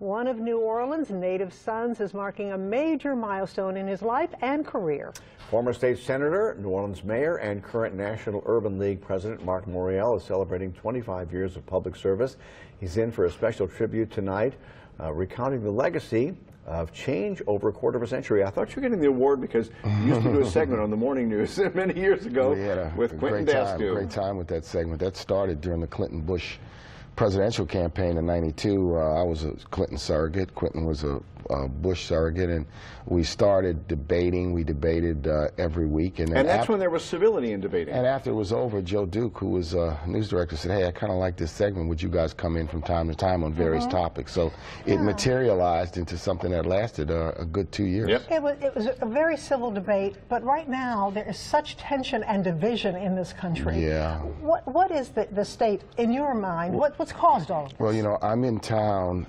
One of New Orleans' native sons is marking a major milestone in his life and career. Former state senator, New Orleans mayor, and current National Urban League president Marc Morial is celebrating 25 years of public service. He's in for a special tribute tonight, recounting the legacy of change over a quarter of a century. I thought you were getting the award because you used to do a segment on the morning news many years ago with Quentin Daskew. Great time with that segment. That started during the Clinton-Bush presidential campaign in '92. I was a Clinton surrogate. Quentin was a Bush surrogate, and we started debating. We debated every week. And that's when there was civility in debating. And after it was over, Joe Duke, who was news director, said, "Hey, I kind of like this segment. Would you guys come in from time to time on various topics?" So it materialized into something that lasted a good 2 years. Yep. It was a very civil debate, but right now there is such tension and division in this country. Yeah. What is the state, in your mind, what's caused all of this? Well, you know, I'm in town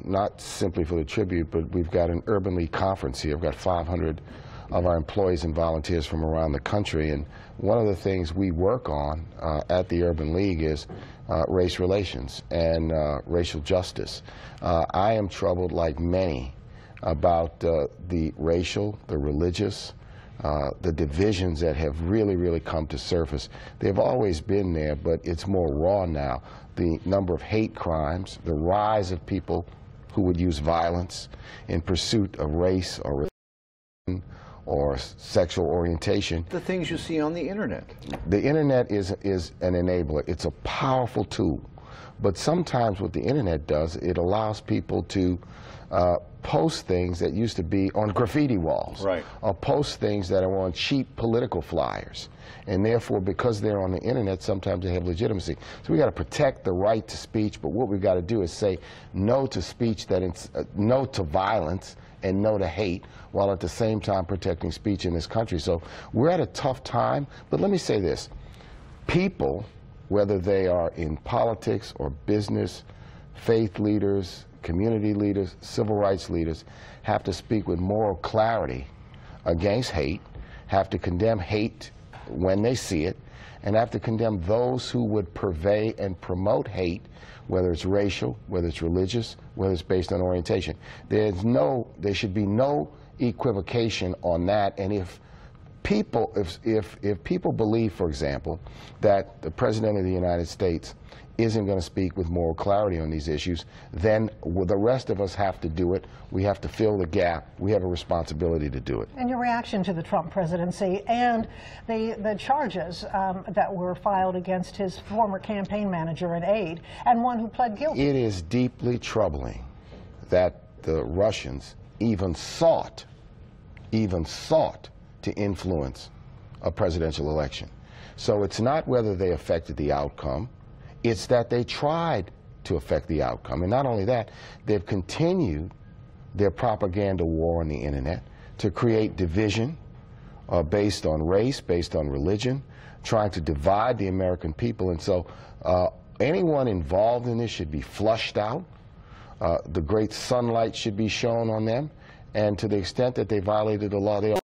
not simply for the tribute, but we've got an Urban League conference here. I've got 500 of our employees and volunteers from around the country, and one of the things we work on at the Urban League is race relations and racial justice. I am troubled, like many, about the racial, the religious, the divisions that have really come to surface. They've always been there, but it's more raw now. The number of hate crimes, the rise of people who would use violence in pursuit of race or religion or sexual orientation. The things you see on the internet. The internet is an enabler. It's a powerful tool. But sometimes what the internet does, it allows people to post things that used to be on graffiti walls, right, or post things that are on cheap political flyers. And therefore, because they're on the internet, sometimes they have legitimacy. So we got to protect the right to speech, but what we've got to do is say no to speech, no to violence, and no to hate, while at the same time protecting speech in this country. So we're at a tough time, but let me say this. People, whether they are in politics or business, faith leaders, community leaders, civil rights leaders, have to speak with moral clarity against hate, have to condemn hate when they see it, and have to condemn those who would purvey and promote hate, whether it's racial, whether it's religious, whether it's based on orientation. There should be no equivocation on that. And if people believe, for example, that the President of the United States isn't going to speak with moral clarity on these issues, then the rest of us have to do it. We have to fill the gap. We have a responsibility to do it. And your reaction to the Trump presidency and the charges that were filed against his former campaign manager and aide, and one who pled guilty? It is deeply troubling that the Russians even sought to influence a presidential election. So it's not whether they affected the outcome, it's that they tried to affect the outcome. And not only that, they've continued their propaganda war on the internet to create division based on race, based on religion, trying to divide the American people. And so anyone involved in this should be flushed out. The great sunlight should be shown on them. And to the extent that they violated the law, they are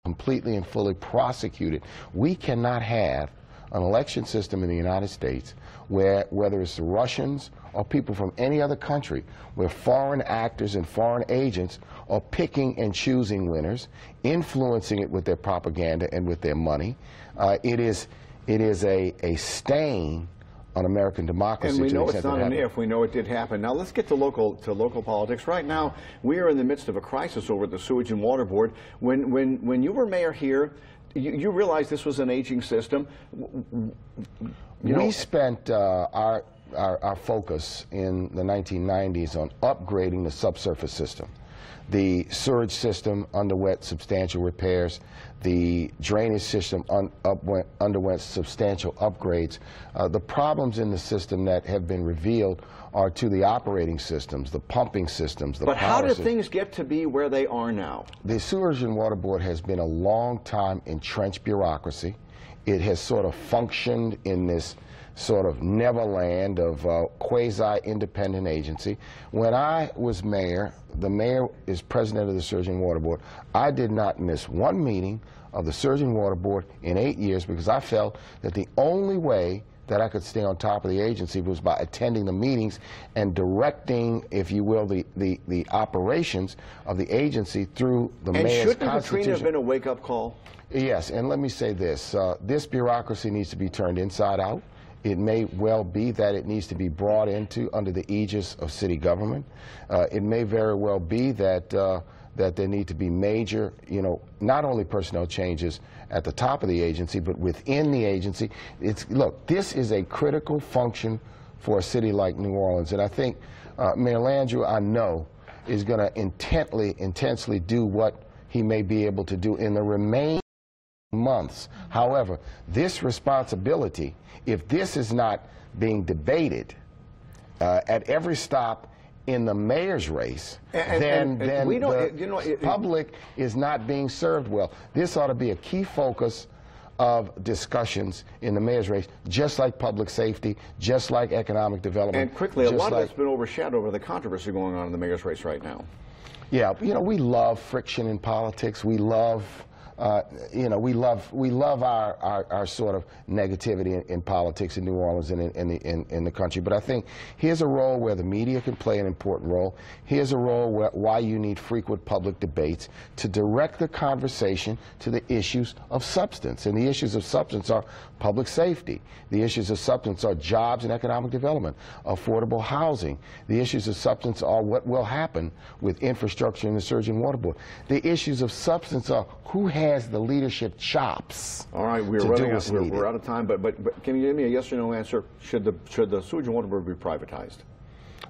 completely and fully prosecuted. We cannot have an election system in the United States where, whether it's the Russians or people from any other country, where foreign actors and foreign agents are picking and choosing winners, influencing it with their propaganda and with their money. It is a stain on American democracy. And we know it's not an if, we know it did happen. Now let's get to local politics. Right now, we are in the midst of a crisis over at the Sewage and Water Board. When you were mayor here, you realized this was an aging system. We spent our focus in the 1990s on upgrading the subsurface system. The sewage system underwent substantial repairs. The drainage system underwent substantial upgrades. The problems in the system that have been revealed are to the operating systems, the pumping systems, the power systems. But how did things get to be where they are now? The Sewage and Water Board has been a long time entrenched bureaucracy. It has sort of functioned in this sort of neverland of quasi-independent agency. When I was mayor, the mayor is president of the Sewage and Water Board. I did not miss one meeting of the Sewage and Water Board in 8 years because I felt that the only way that I could stay on top of the agency was by attending the meetings and directing, if you will, the operations of the agency through the mayor's shouldn't constitution. Katrina have been a wake-up call? Yes, and let me say this. This bureaucracy needs to be turned inside out. It may well be that it needs to be brought into under the aegis of city government. It may very well be that that there need to be major, not only personnel changes at the top of the agency, but within the agency. Look, this is a critical function for a city like New Orleans, and I think Mayor Landrieu, I know, is going to intensely do what he may be able to do in the remaining months. However, this responsibility, if this is not being debated at every stop in the mayor's race, then the public is not being served well. This ought to be a key focus of discussions in the mayor's race, just like public safety, just like economic development. And quickly, a lot of that's been overshadowed by the controversy going on in the mayor's race right now. Yeah, we love friction in politics. We love we love our sort of negativity in politics in New Orleans and in the country. But I think here's a role where the media can play an important role. Here's a role why you need frequent public debates to direct the conversation to the issues of substance. And the issues of substance are public safety. The issues of substance are jobs and economic development, affordable housing. The issues of substance are what will happen with infrastructure and the surging water board. The issues of substance are who has the leadership chops. All right, we're out of time, but can you give me a yes or no answer? Should the sewage and water board be privatized?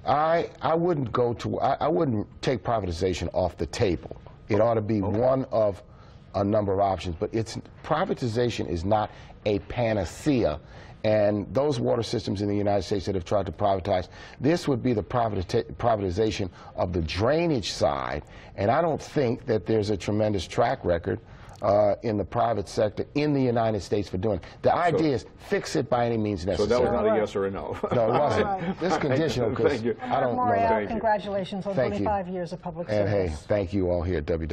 I wouldn't I wouldn't take privatization off the table. It ought to be one of a number of options, but privatization is not a panacea. And those water systems in the United States that have tried to privatize, this would be the privatization of the drainage side. And I don't think that there's a tremendous track record in the private sector in the United States for doing it. The idea is fix it by any means necessary. So that was not a yes or a no. No, it wasn't. Right. This is conditional because I don't know. Morial, congratulations on 25 years of public service. And hey, thank you all here at WWL.